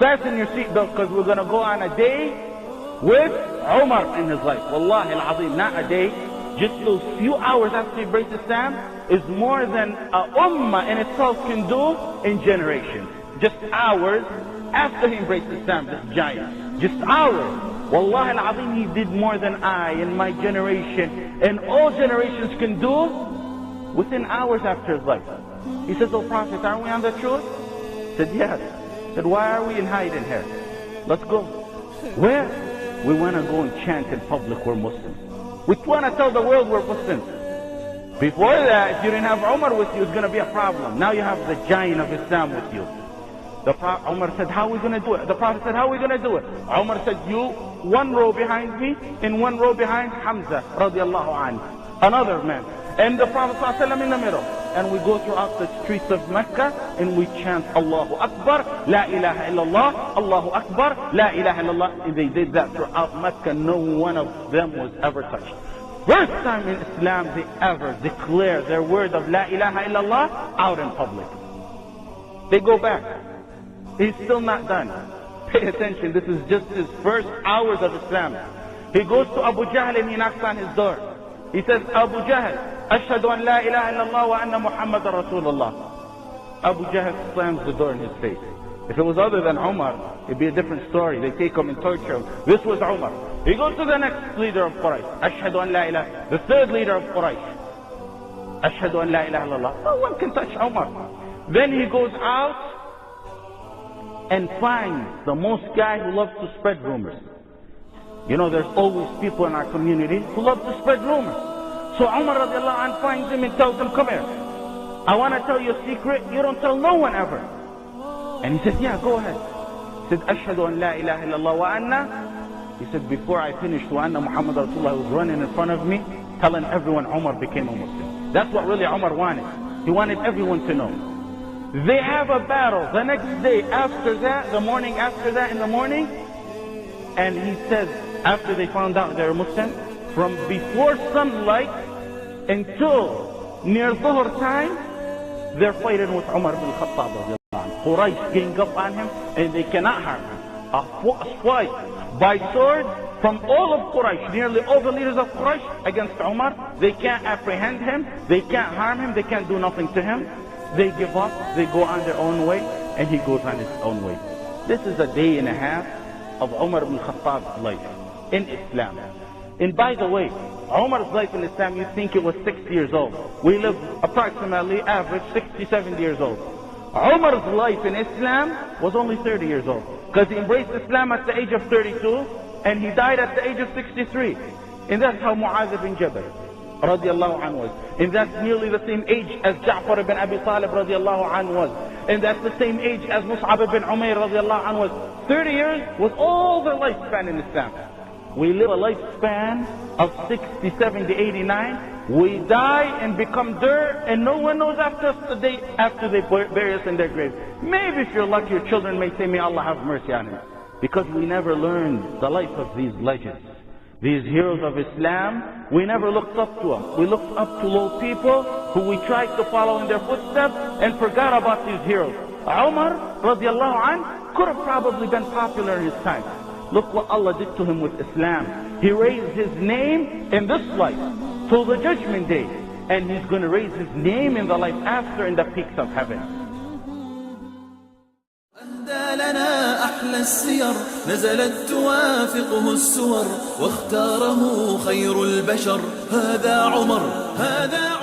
Fasten your seatbelt because we're going to go on a day with Umar in his life. Wallahi al-Azim, not a day. Just those few hours after he embraced Islam is more than a ummah in itself can do in generations. Just hours after he embraced Islam, this giant. Just hours. Wallahi al-Azim, he did more than I in my generation and all generations can do within hours after his life. He says, "Oh Prophet, aren't we on the truth?" He said, "Yes." He said, "Why are we in hiding here? Let's go." Where? We want to go and chant in public we're Muslims. We want to tell the world we're Muslims. Before that, if you didn't have Umar with you, it's going to be a problem. Now you have the giant of Islam with you. Umar said, "How are we going to do it?" The Prophet said, "How are we going to do it?" Umar said, "You, one row behind me, and one row behind Hamza, radiallahu anhu, another man. And the Prophet ﷺ in the middle. And we go throughout the streets of Mecca, and we chant, Allahu Akbar, La ilaha illallah, Allahu Akbar, La ilaha illallah." And they did that throughout Mecca. No one of them was ever touched. First time in Islam they ever declare their word of La ilaha illallah out in public. They go back. He's still not done. Pay attention, this is just his first hours of Islam. He goes to Abu Jahl and he knocks on his door. He says, "Abu Jahl, Ashhadu an la ilaha illallah wa anna Muhammadan Rasulullah." Abu Jahl slams the door in his face. If it was other than Umar, it'd be a different story. They take him and torture him. This was Umar. He goes to the next leader of Quraysh. Ashhadu an la ilaha. The third leader of Quraysh. Ashhadu an la ilaha illallah. No one can touch Umar. Then he goes out and finds the most guy who loves to spread rumors. You know, there's always people in our community who love to spread rumors. So Umar radiallahu anh finds him and tells him, "Come here. I want to tell you a secret you don't tell no one ever." And he said, "Yeah, go ahead." He said, "Ashhadu an la ilaha illallah wa anna." He said, before I finished wa anna Muhammad Rasulullah, was running in front of me, telling everyone Umar became a Muslim. That's what really Umar wanted. He wanted everyone to know. They have a battle the next day after that, the morning after that in the morning. And he says, after they found out they're Muslim, from before sunlight until near Dhuhr time, they're fighting with Umar ibn Khattab. Quraysh gang up on him and they cannot harm him. A fight by sword from all of Quraysh, nearly all the leaders of Quraysh against Umar. They can't apprehend him, they can't harm him, they can't do nothing to him. They give up, they go on their own way, and he goes on his own way. This is a day and a half of Umar ibn Khattab's life in Islam. And by the way, Umar's life in Islam, you think it was 60 years old. We live approximately average 60, 70 years old. Umar's life in Islam was only 30 years old. Because he embraced Islam at the age of 32, and he died at the age of 63. And that's how Mu'adh ibn Jabal radiallahu anhu was. And that's nearly the same age as Ja'far ibn Abi Talib radiallahu anhu was. And that's the same age as Mus'ab ibn Umayr radiallahu anhu was. 30 years was all their lifespan in Islam. We live a lifespan of 60, 70, 89. We die and become dirt, and no one knows after they bury us in their grave. Maybe if you're lucky, your children may say, "May Allah have mercy on him." Because we never learned the life of these legends. These heroes of Islam, we never looked up to them. We looked up to low people who we tried to follow in their footsteps and forgot about these heroes. Umar radiallahu anh could have probably been popular in his time. Look what Allah did to him with Islam. He raised his name in this life till the judgment day. And he's going to raise his name in the life after in the peaks of heaven. لنا أحلى السير نزلت توافقه السور واختاره خير البشر. هذا عمر، هذا